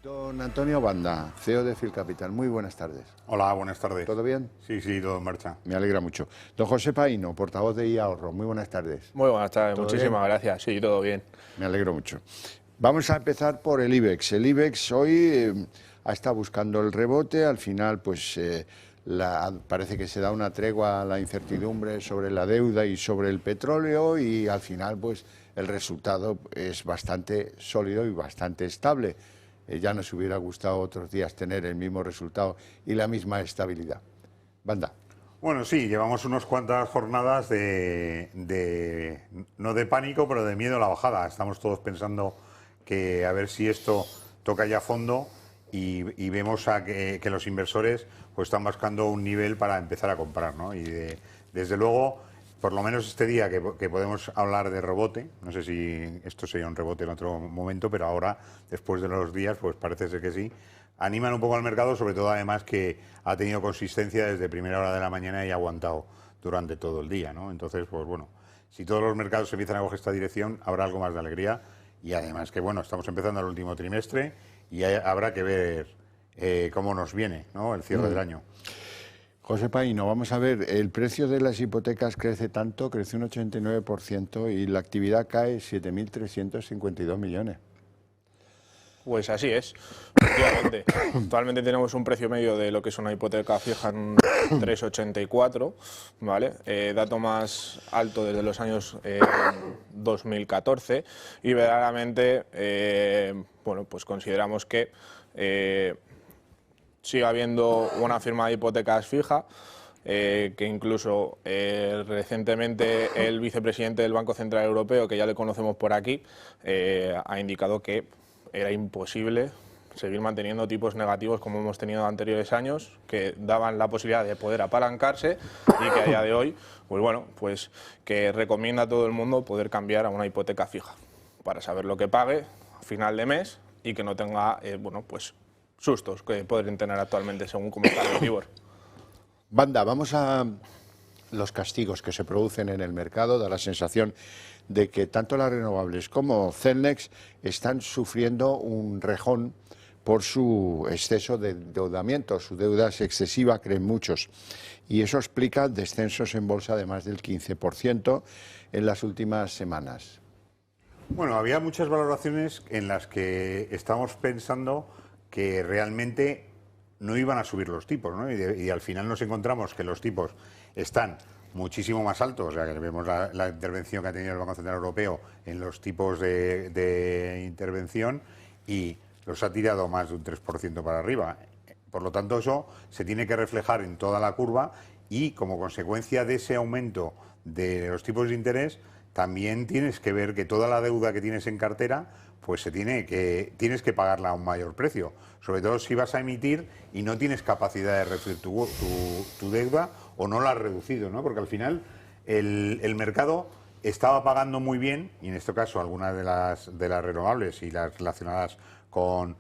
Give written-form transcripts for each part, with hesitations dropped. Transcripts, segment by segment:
Don Antonio Banda, CEO de Fil Capital. Muy buenas tardes. Hola, buenas tardes. ¿Todo bien? Sí, todo en marcha. Me alegra mucho. Don José Paino, portavoz de iAhorro. Muy buenas tardes. Muy buenas tardes, muchísimas bien? gracias. Sí, todo bien. Me alegro mucho. Vamos a empezar por el IBEX. El IBEX hoy ha estado buscando el rebote. Al final, pues parece que se da una tregua a la incertidumbre sobre la deuda y sobre el petróleo y al final, pues el resultado es bastante sólido y bastante estable. Ya nos hubiera gustado otros días tener el mismo resultado y la misma estabilidad. Banda. Bueno, sí, llevamos unas cuantas jornadas no de pánico, pero de miedo a la bajada. Estamos todos pensando que a ver si esto toca ya fondo y vemos que los inversores pues están buscando un nivel para empezar a comprar, ¿no? Y desde luego, por lo menos este día que podemos hablar de rebote, no sé si esto sería un rebote en otro momento, pero ahora, después de los días, pues parece ser que sí, animan un poco al mercado, sobre todo además que ha tenido consistencia desde primera hora de la mañana y ha aguantado durante todo el día, ¿no? Entonces, pues bueno, si todos los mercados empiezan a coger esta dirección, habrá algo más de alegría y además que, bueno, estamos empezando el último trimestre y habrá que ver cómo nos viene, ¿no?, el cierre del año. José Paino, vamos a ver, el precio de las hipotecas crece tanto, crece un 89% y la actividad cae 7.352 millones. Pues así es, efectivamente. Actualmente tenemos un precio medio de lo que es una hipoteca fija en 3,84, ¿vale? Dato más alto desde los años 2014 y verdaderamente, bueno, pues consideramos que sigue habiendo una firma de hipotecas fija, que incluso recientemente el vicepresidente del Banco Central Europeo, que ya le conocemos por aquí, ha indicado que era imposible seguir manteniendo tipos negativos como hemos tenido en anteriores años, que daban la posibilidad de poder apalancarse y que a día de hoy, pues bueno, pues que recomienda a todo el mundo poder cambiar a una hipoteca fija para saber lo que pague a final de mes y que no tenga, bueno, pues sustos que pueden tener actualmente según cómo está el Euribor. Banda, vamos a los castigos que se producen en el mercado. Da la sensación de que tanto las renovables como Celnex están sufriendo un rejón por su exceso de endeudamiento. Su deuda es excesiva, creen muchos. Y eso explica descensos en bolsa de más del 15% en las últimas semanas. Bueno, había muchas valoraciones en las que estamos pensando que realmente no iban a subir los tipos, ¿no? Y al final nos encontramos que los tipos están muchísimo más altos, o sea, que vemos la intervención que ha tenido el Banco Central Europeo en los tipos de intervención y los ha tirado más de un 3% para arriba. Por lo tanto, eso se tiene que reflejar en toda la curva y como consecuencia de ese aumento de los tipos de interés, también tienes que ver que toda la deuda que tienes en cartera pues tienes que pagarla a un mayor precio, sobre todo si vas a emitir y no tienes capacidad de reducir tu deuda o no la has reducido, ¿no? Porque al final el mercado estaba pagando muy bien, y en este caso algunas de las renovables y las relacionadas con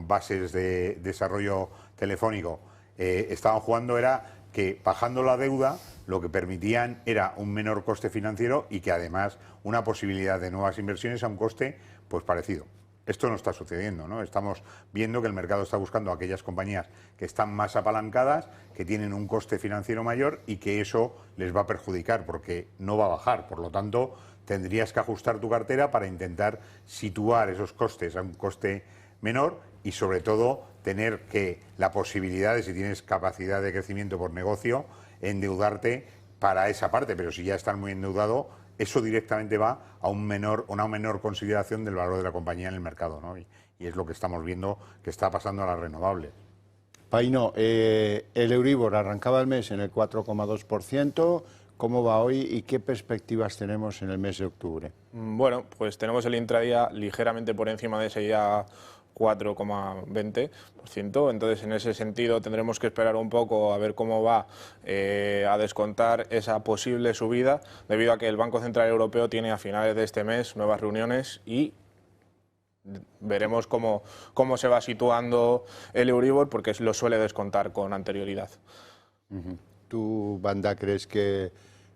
bases de desarrollo telefónico, estaban jugando era que bajando la deuda lo que permitían era un menor coste financiero y que además una posibilidad de nuevas inversiones a un coste pues parecido. Esto no está sucediendo, ¿no? Estamos viendo que el mercado está buscando aquellas compañías que están más apalancadas, que tienen un coste financiero mayor y que eso les va a perjudicar porque no va a bajar. Por lo tanto, tendrías que ajustar tu cartera para intentar situar esos costes a un coste menor y sobre todo tener que la posibilidad de, si tienes capacidad de crecimiento por negocio, endeudarte para esa parte, pero si ya estás muy endeudado, eso directamente va a una menor consideración del valor de la compañía en el mercado, ¿no? Y es lo que estamos viendo que está pasando a las renovables. Paino, el Euribor arrancaba el mes en el 4,2%. ¿Cómo va hoy y qué perspectivas tenemos en el mes de octubre? Bueno, pues tenemos el intradía ligeramente por encima de ese ya 4,20%, entonces en ese sentido tendremos que esperar un poco a ver cómo va a descontar esa posible subida, debido a que el Banco Central Europeo tiene a finales de este mes nuevas reuniones y veremos cómo se va situando el Euribor, porque lo suele descontar con anterioridad. ¿Tú, Banda, crees que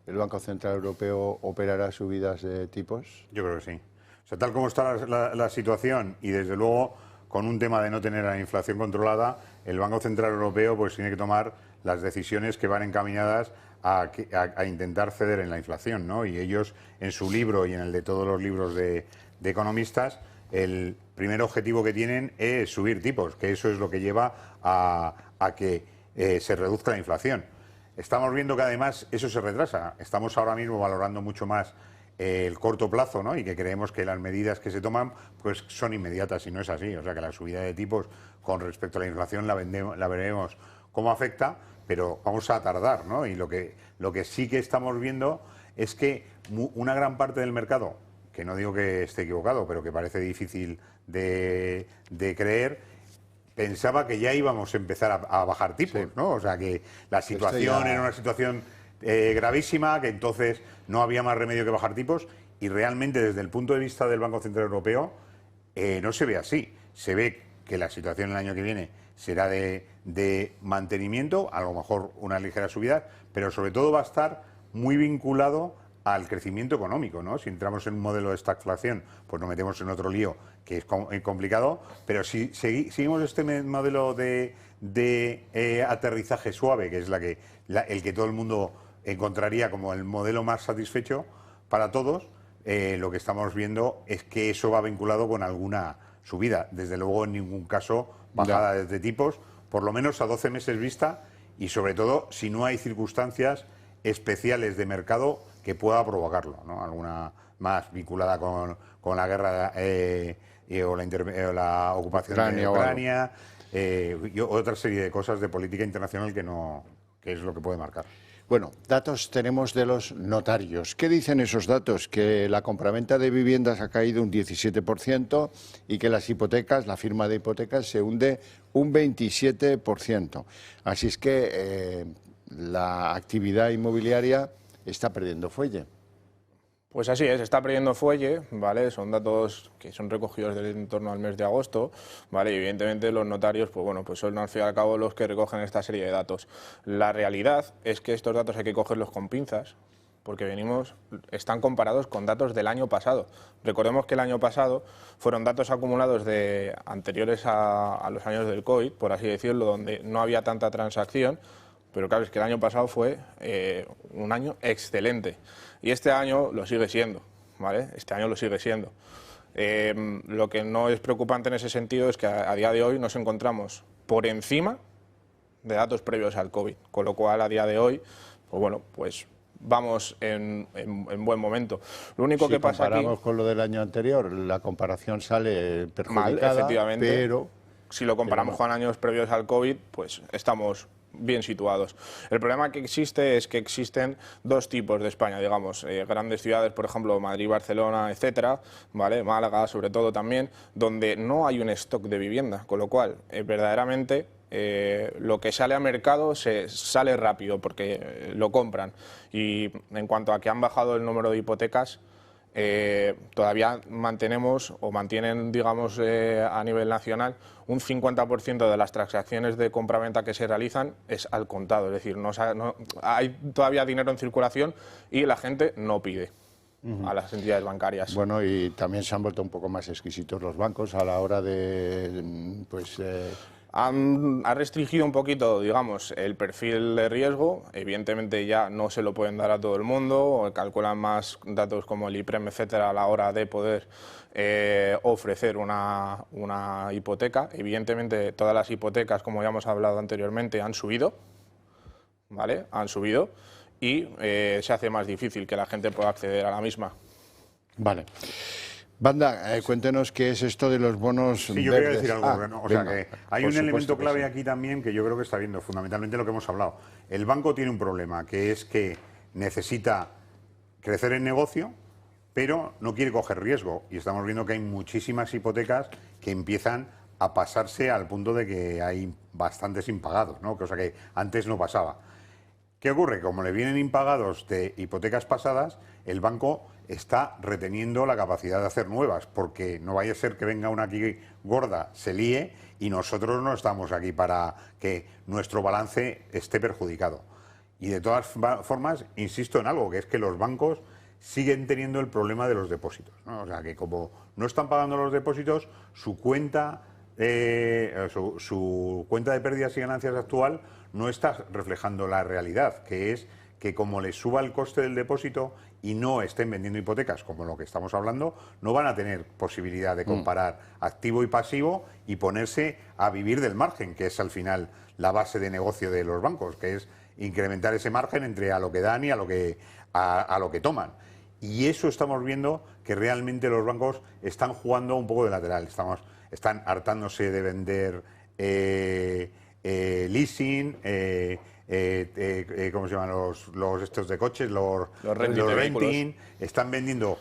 el Banco Central Europeo operará subidas de tipos? Yo creo que sí. O sea, tal como está la situación y desde luego con un tema de no tener la inflación controlada, el Banco Central Europeo pues tiene que tomar las decisiones que van encaminadas a intentar ceder en la inflación, ¿no? Y ellos, en su libro y en el de todos los libros de economistas, el primer objetivo que tienen es subir tipos, que eso es lo que lleva a que se reduzca la inflación. Estamos viendo que además eso se retrasa. Estamos ahora mismo valorando mucho más el corto plazo, ¿no? Y que creemos que las medidas que se toman pues son inmediatas y no es así. O sea que la subida de tipos con respecto a la inflación la veremos cómo afecta, pero vamos a tardar, ¿no? Y lo que sí que estamos viendo es que una gran parte del mercado, que no digo que esté equivocado, pero que parece difícil de creer, pensaba que ya íbamos a empezar a bajar tipos, sí, ¿no? O sea que la situación era una situación gravísima, que entonces no había más remedio que bajar tipos, y realmente desde el punto de vista del Banco Central Europeo no se ve así. Se ve que la situación el año que viene será de mantenimiento, a lo mejor una ligera subida, pero sobre todo va a estar muy vinculado al crecimiento económico, ¿no? Si entramos en un modelo de estagflación, pues nos metemos en otro lío que es complicado, pero si seguimos este modelo de aterrizaje suave, que es el que todo el mundo encontraría como el modelo más satisfecho para todos, lo que estamos viendo es que eso va vinculado con alguna subida. Desde luego, en ningún caso, bajada de tipos, por lo menos a 12 meses vista, y sobre todo si no hay circunstancias especiales de mercado que pueda provocarlo, ¿no? Alguna más vinculada con la guerra o la ocupación de Ucrania y otra serie de cosas de política internacional que es lo que puede marcar. Bueno, datos tenemos de los notarios. ¿Qué dicen esos datos? Que la compraventa de viviendas ha caído un 17% y que las hipotecas, la firma de hipotecas, se hunde un 27%. Así es que la actividad inmobiliaria está perdiendo fuelle. Pues así es, está perdiendo fuelle, ¿vale? Son datos que son recogidos en torno al mes de agosto, ¿vale? Y evidentemente los notarios, pues bueno, pues son al fin y al cabo los que recogen esta serie de datos. La realidad es que estos datos hay que cogerlos con pinzas, porque están comparados con datos del año pasado. Recordemos que el año pasado fueron datos acumulados anteriores a los años del COVID, por así decirlo, donde no había tanta transacción. Pero claro, es que el año pasado fue un año excelente y este año lo sigue siendo, ¿vale? Este año lo sigue siendo. Lo que no es preocupante en ese sentido es que a día de hoy nos encontramos por encima de datos previos al COVID, con lo cual a día de hoy, pues bueno, pues vamos en buen momento. Lo único que pasa aquí... Si comparamos con lo del año anterior, la comparación sale perjudicada, mal, efectivamente, pero... Si lo comparamos con años previos al COVID, pues estamos bien situados. El problema que existe es que existen dos tipos de España, digamos, grandes ciudades, por ejemplo, Madrid, Barcelona, etcétera, ¿vale? Málaga, sobre todo también, donde no hay un stock de vivienda, con lo cual, verdaderamente, lo que sale a mercado sale rápido porque lo compran. Y en cuanto a que han bajado el número de hipotecas, todavía mantienen, digamos, a nivel nacional, un 50% de las transacciones de compraventa que se realizan es al contado, es decir, no hay todavía dinero en circulación y la gente no pide a las entidades bancarias. Bueno, y también se han vuelto un poco más exquisitos los bancos a la hora de, pues... Ha restringido un poquito, digamos, el perfil de riesgo. Evidentemente ya no se lo pueden dar a todo el mundo, calculan más datos como el IPREM, etcétera, a la hora de poder ofrecer una hipoteca. Evidentemente todas las hipotecas, como ya hemos hablado anteriormente, han subido, ¿vale? Han subido y se hace más difícil que la gente pueda acceder a la misma. Vale. Banda, cuéntenos qué es esto de los bonos Sí, yo verdes. quería decir algo. ¿No? O sea, que hay un elemento clave aquí también que yo creo que está viendo, fundamentalmente lo que hemos hablado. El banco tiene un problema, que es que necesita crecer en negocio, pero no quiere coger riesgo. Y estamos viendo que hay muchísimas hipotecas que empiezan a pasarse al punto de que hay bastantes impagados, ¿no? Cosa que antes no pasaba. ¿Qué ocurre? Como le vienen impagados de hipotecas pasadas, el banco está reteniendo la capacidad de hacer nuevas, porque no vaya a ser que venga una aquí gorda, se líe, y nosotros no estamos aquí para que nuestro balance esté perjudicado. Y de todas formas, insisto en algo, que es que los bancos siguen teniendo el problema de los depósitos, ¿no? O sea, que como no están pagando los depósitos, su cuenta su cuenta de pérdidas y ganancias actual no está reflejando la realidad, que es que como les suba el coste del depósito y no estén vendiendo hipotecas, como lo que estamos hablando, no van a tener posibilidad de comparar activo y pasivo y ponerse a vivir del margen, que es al final la base de negocio de los bancos, que es incrementar ese margen entre a lo que dan y a lo que toman. Y eso estamos viendo que realmente los bancos están jugando un poco de lateral, están hartándose de vender leasing, ¿cómo se llaman los estos de coches? Los renting, están vendiendo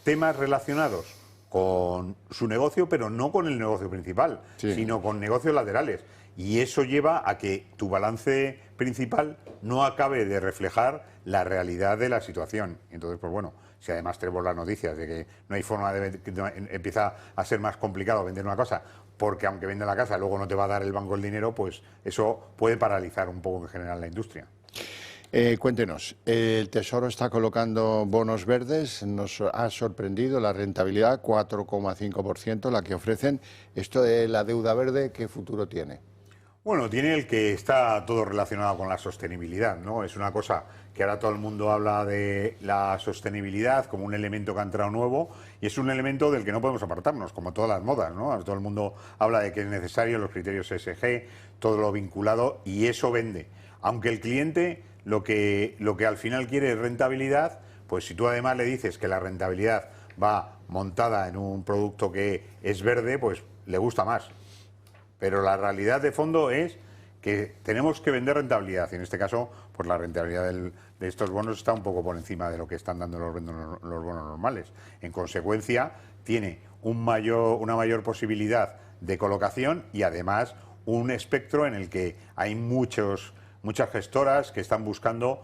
temas relacionados con su negocio, pero no con el negocio principal, sino con negocios laterales. Y eso lleva a que tu balance principal no acabe de reflejar la realidad de la situación. Entonces, pues bueno, si además tenemos las noticias de que no hay forma de empieza a ser más complicado vender una cosa, porque aunque venda la casa luego no te va a dar el banco el dinero, pues eso puede paralizar un poco en general la industria. Cuéntenos, el Tesoro está colocando bonos verdes, nos ha sorprendido la rentabilidad, 4,5% la que ofrecen. Esto de la deuda verde, ¿qué futuro tiene? Bueno, tiene el que está todo relacionado con la sostenibilidad, ¿no? Es una cosa que ahora todo el mundo habla de la sostenibilidad como un elemento que ha entrado nuevo y es un elemento del que no podemos apartarnos, como todas las modas, ¿no? Todo el mundo habla de que es necesario los criterios ESG, todo lo vinculado y eso vende. Aunque el cliente lo que al final quiere es rentabilidad, pues si tú además le dices que la rentabilidad va montada en un producto que es verde, pues le gusta más. Pero la realidad de fondo es que tenemos que vender rentabilidad y en este caso pues la rentabilidad de estos bonos está un poco por encima de lo que están dando los bonos normales. En consecuencia, tiene una mayor posibilidad de colocación y además un espectro en el que hay muchas gestoras que están buscando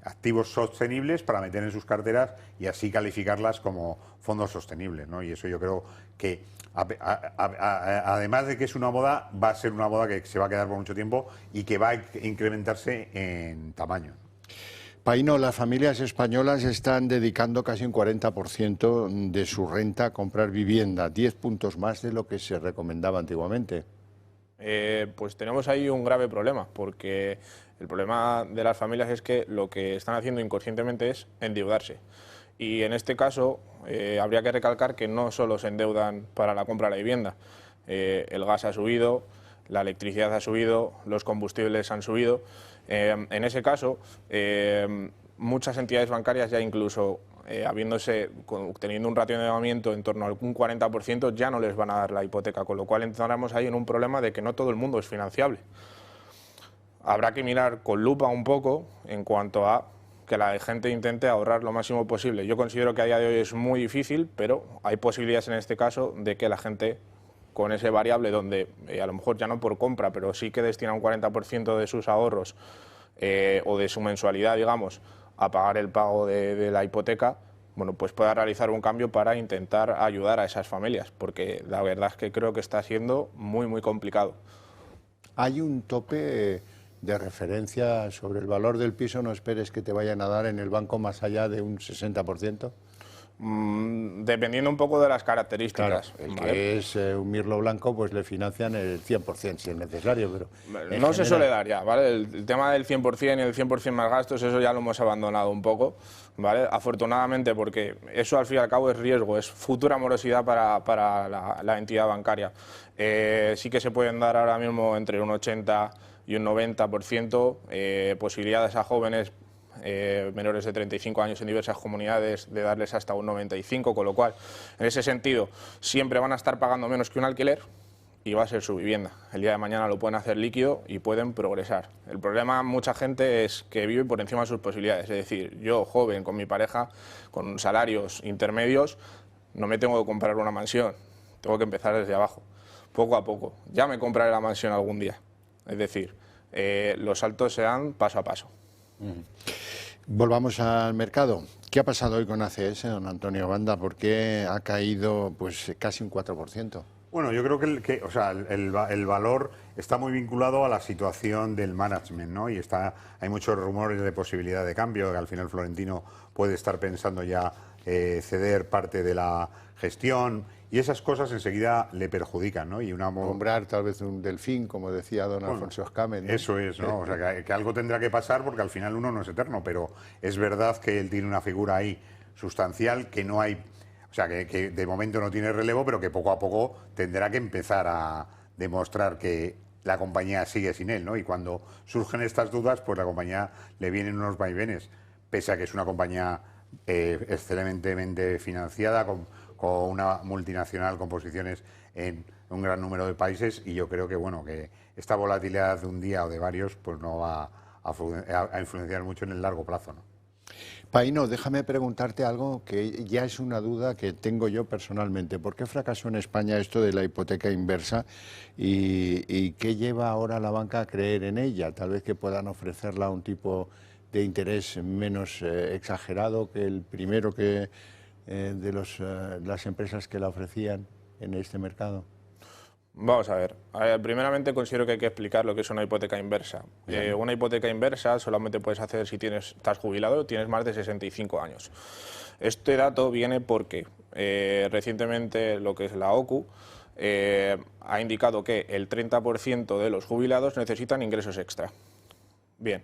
activos sostenibles para meter en sus carteras y así calificarlas como fondos sostenibles, ¿no? Y eso yo creo que además de que es una moda, va a ser una moda que se va a quedar por mucho tiempo y que va a incrementarse en tamaño. Paino, las familias españolas están dedicando casi un 40% de su renta a comprar vivienda, 10 puntos más de lo que se recomendaba antiguamente. Pues tenemos ahí un grave problema, porque el problema de las familias es que lo que están haciendo inconscientemente es endeudarse. Y en este caso habría que recalcar que no solo se endeudan para la compra de la vivienda. El gas ha subido, la electricidad ha subido, los combustibles han subido. En ese caso, muchas entidades bancarias ya incluso teniendo un ratio de endeudamiento en torno al un 40%, ya no les van a dar la hipoteca, con lo cual entramos ahí en un problema de que no todo el mundo es financiable. Habrá que mirar con lupa un poco en cuanto a que la gente intente ahorrar lo máximo posible. Yo considero que a día de hoy es muy difícil, pero hay posibilidades en este caso de que la gente con ese variable donde a lo mejor ya no por compra, pero sí que destina un 40% de sus ahorros o de su mensualidad, digamos, a pagar el pago de la hipoteca, bueno, pues pueda realizar un cambio para intentar ayudar a esas familias, porque la verdad es que creo que está siendo muy, muy complicado. ¿Hay un tope de referencia sobre el valor del piso? No esperes que te vayan a dar en el banco más allá de un 60%. Dependiendo un poco de las características. Claro, el que es un mirlo blanco, pues le financian el 100% si es necesario, pero no se suele dar ya, ¿vale? El tema del 100% y el 100% más gastos, eso ya lo hemos abandonado un poco, ¿vale? Afortunadamente, porque eso al fin y al cabo es riesgo, es futura morosidad para la entidad bancaria. Sí que se pueden dar ahora mismo entre un 80 y un 90% posibilidades a jóvenes menores de 35 años en diversas comunidades de darles hasta un 95%, con lo cual, en ese sentido, siempre van a estar pagando menos que un alquiler y va a ser su vivienda. El día de mañana lo pueden hacer líquido y pueden progresar. El problema, mucha gente, es que vive por encima de sus posibilidades. Es decir, yo, joven, con mi pareja, con salarios intermedios, no me tengo que comprar una mansión, tengo que empezar desde abajo, poco a poco. Ya me compraré la mansión algún día. Es decir, los saltos se dan paso a paso. Volvamos al mercado. ¿Qué ha pasado hoy con ACS, don Antonio Banda? ¿Por qué ha caído pues casi un 4%? Bueno, yo creo que el valor está muy vinculado a la situación del management, ¿no? Y hay muchos rumores de posibilidad de cambio, que al final Florentino puede estar pensando ya ceder parte de la gestión Y esas cosas enseguida le perjudican, ¿no? Y comprar tal vez un delfín, como decía don Alfonso Escamen, ¿no? Eso es, ¿no? O sea, que algo tendrá que pasar porque al final uno no es eterno, pero es verdad que él tiene una figura ahí sustancial que no hay, o sea, que de momento no tiene relevo, pero que poco a poco tendrá que empezar a demostrar que la compañía sigue sin él, ¿no? Y cuando surgen estas dudas, pues la compañía le vienen unos vaivenes, pese a que es una compañía excelentemente financiada, con una multinacional con posiciones en un gran número de países, y yo creo que, bueno, que esta volatilidad de un día o de varios pues no va a influenciar mucho en el largo plazo, ¿no? Paino, déjame preguntarte algo que ya es una duda que tengo yo personalmente. ¿Por qué fracasó en España esto de la hipoteca inversa y qué lleva ahora a la banca a creer en ella? Tal vez que puedan ofrecerla a un tipo de interés menos exagerado que el primero que de las empresas que la ofrecían en este mercado. Vamos a ver. Primeramente considero que hay que explicar lo que es una hipoteca inversa. Una hipoteca inversa solamente puedes hacer si estás jubilado o tienes más de 65 años. Este dato viene porque recientemente lo que es la OCU ha indicado que el 30% de los jubilados necesitan ingresos extra. Bien.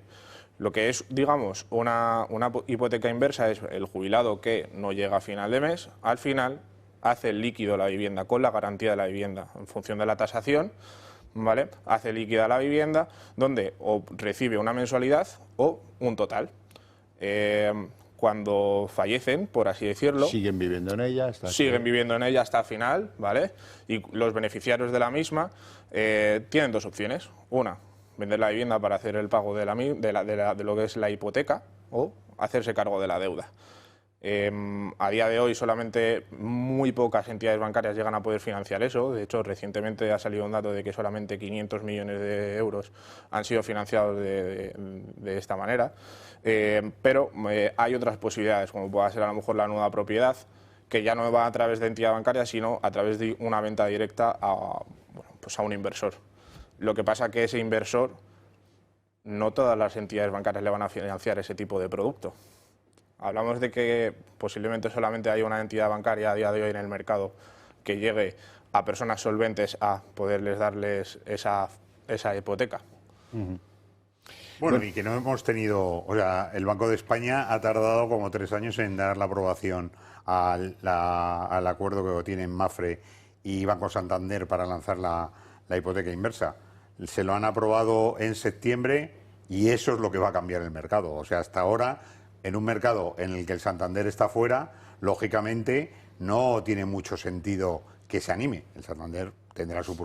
Lo que es, digamos, una hipoteca inversa es el jubilado que no llega a final de mes, al final hace líquido la vivienda con la garantía de la vivienda en función de la tasación, ¿vale? Hace líquida la vivienda donde o recibe una mensualidad o un total. Cuando fallecen, por así decirlo, siguen viviendo en ella hasta el final, ¿vale? Y los beneficiarios de la misma tienen dos opciones. Una, vender la vivienda para hacer el pago de lo que es la hipoteca o hacerse cargo de la deuda. A día de hoy solamente muy pocas entidades bancarias llegan a poder financiar eso. De hecho, recientemente ha salido un dato de que solamente 500 millones de euros han sido financiados de esta manera. Pero hay otras posibilidades, como pueda ser a lo mejor la nueva propiedad, que ya no va a través de entidad bancaria, sino a través de una venta directa a un inversor. Lo que pasa es que ese inversor, no todas las entidades bancarias le van a financiar ese tipo de producto. Hablamos de que posiblemente solamente haya una entidad bancaria a día de hoy en el mercado que llegue a personas solventes a poderles darles esa hipoteca. Bueno, y que no hemos tenido, o sea, el Banco de España ha tardado como 3 años en dar la aprobación al acuerdo que tienen Mapfre y Banco Santander para lanzar la hipoteca inversa. Se lo han aprobado en septiembre y eso es lo que va a cambiar el mercado. O sea, hasta ahora, en un mercado en el que el Santander está fuera, lógicamente no tiene mucho sentido que se anime. El Santander tendrá sus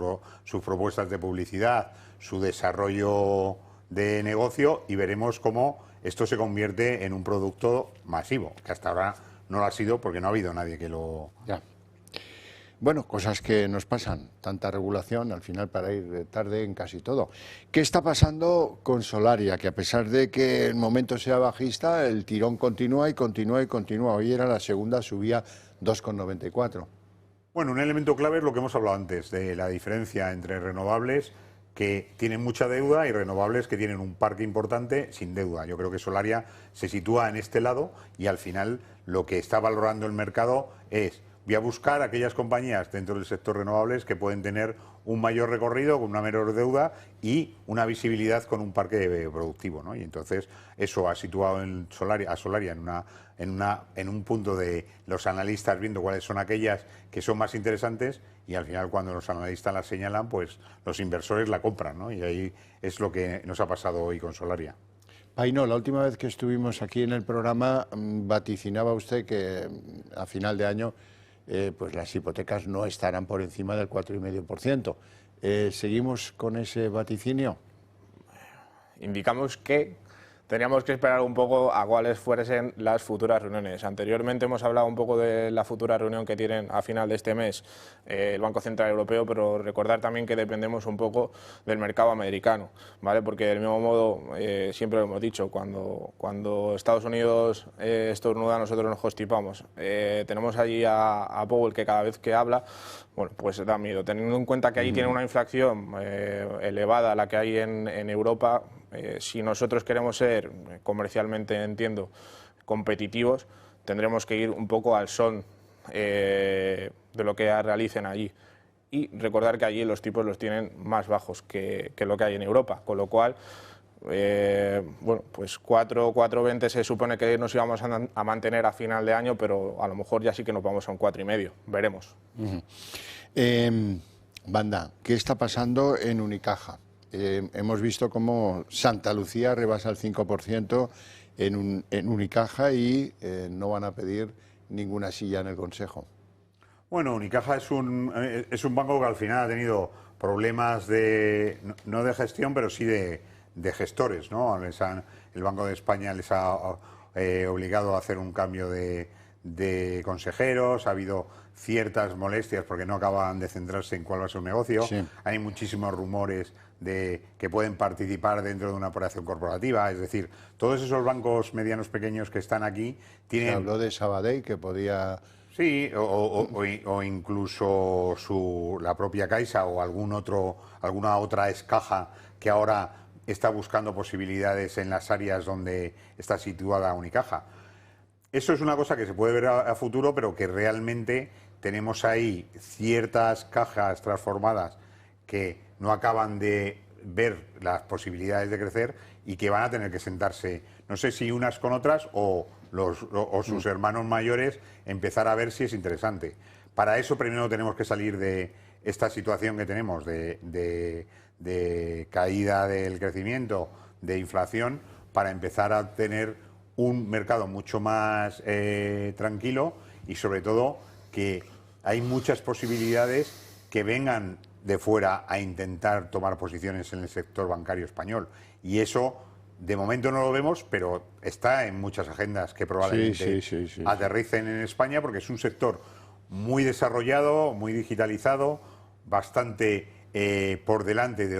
propuestas de publicidad, su desarrollo de negocio y veremos cómo esto se convierte en un producto masivo, que hasta ahora no lo ha sido porque no ha habido nadie que lo... Ya. Bueno, cosas que nos pasan, tanta regulación al final para ir tarde en casi todo. ¿Qué está pasando con Solaria? Que a pesar de que el momento sea bajista, el tirón continúa y continúa y continúa. Hoy era la segunda, subía 2,94. Bueno, un elemento clave es lo que hemos hablado antes, de la diferencia entre renovables que tienen mucha deuda y renovables que tienen un parque importante sin deuda. Yo creo que Solaria se sitúa en este lado y al final lo que está valorando el mercado es: voy a buscar aquellas compañías dentro del sector renovables que pueden tener un mayor recorrido, con una menor deuda y una visibilidad con un parque productivo, ¿no? Y entonces eso ha situado a Solaria en un punto de los analistas viendo cuáles son aquellas que son más interesantes, y al final cuando los analistas las señalan, pues los inversores la compran, ¿no? Y ahí es lo que nos ha pasado hoy con Solaria. Paino, la última vez que estuvimos aquí en el programa vaticinaba usted que a final de año pues las hipotecas no estarán por encima del 4,5%. ¿Seguimos con ese vaticinio? Indicamos que teníamos que esperar un poco a cuáles fuesen las futuras reuniones. Anteriormente hemos hablado un poco de la futura reunión que tienen a final de este mes el Banco Central Europeo, pero recordar también que dependemos un poco del mercado americano, ¿vale? Porque del mismo modo, siempre lo hemos dicho, cuando Estados Unidos estornuda, nosotros nos constipamos. Tenemos allí a Powell, que cada vez que habla, bueno, pues da miedo. Teniendo en cuenta que ahí tiene una inflación elevada a la que hay en Europa, si nosotros queremos ser comercialmente, entiendo, competitivos, tendremos que ir un poco al son de lo que realicen allí. Y recordar que allí los tipos los tienen más bajos que lo que hay en Europa, con lo cual, bueno, pues 4,20 se supone que nos íbamos a mantener a final de año, pero a lo mejor ya sí que nos vamos a un 4,5, veremos. Banda, ¿qué está pasando en Unicaja? Hemos visto cómo Santa Lucía rebasa el 5% en Unicaja y no van a pedir ninguna silla en el Consejo. Bueno, Unicaja es un banco que al final ha tenido problemas no de gestión, pero sí de gestores, ¿no? El Banco de España les ha obligado a hacer un cambio de consejeros, ha habido ciertas molestias porque no acaban de centrarse en cuál va a ser su negocio. Sí. Hay muchísimos rumores de que pueden participar dentro de una operación corporativa, es decir, todos esos bancos medianos pequeños que están aquí tienen... Se habló de Sabadell, que podía... Sí, o incluso la propia Caixa o alguna otra escaja que ahora está buscando posibilidades en las áreas donde está situada Unicaja. Eso es una cosa que se puede ver a futuro, pero que realmente tenemos ahí ciertas cajas transformadas que no acaban de ver las posibilidades de crecer y que van a tener que sentarse, no sé si unas con otras o sus hermanos mayores, empezar a ver si es interesante. Para eso primero tenemos que salir de esta situación que tenemos de caída del crecimiento, de inflación, para empezar a tener un mercado mucho más tranquilo y sobre todo que hay muchas posibilidades que vengan de fuera a intentar tomar posiciones en el sector bancario español. Y eso, de momento no lo vemos, pero está en muchas agendas que probablemente aterricen en España, porque es un sector muy desarrollado, muy digitalizado, bastante por delante de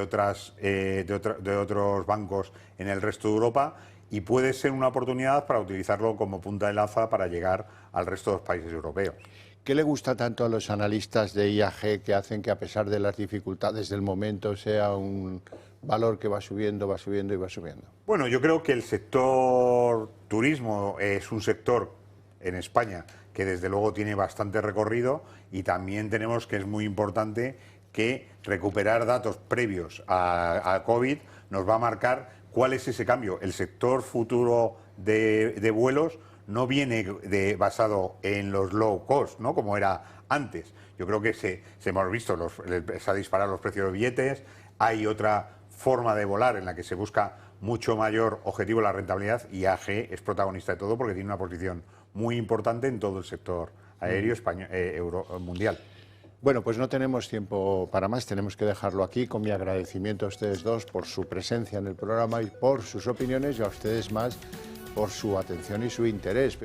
otros bancos en el resto de Europa, y puede ser una oportunidad para utilizarlo como punta de lanza para llegar al resto de los países europeos. ¿Qué le gusta tanto a los analistas de IAG que hacen que, a pesar de las dificultades del momento, sea un valor que va subiendo y va subiendo? Bueno, yo creo que el sector turismo es un sector en España que desde luego tiene bastante recorrido, y también tenemos que es muy importante que recuperar datos previos a COVID nos va a marcar cuál es ese cambio. El sector futuro de vuelos no viene basado en los low cost, ¿no?, como era antes. Yo creo que se hemos visto, se ha disparado los precios de billetes, hay otra forma de volar en la que se busca mucho mayor objetivo la rentabilidad, y IAG es protagonista de todo porque tiene una posición muy importante en todo el sector aéreo español, mundial. Bueno, pues no tenemos tiempo para más, tenemos que dejarlo aquí, con mi agradecimiento a ustedes dos por su presencia en el programa y por sus opiniones, y a ustedes más por su atención y su interés.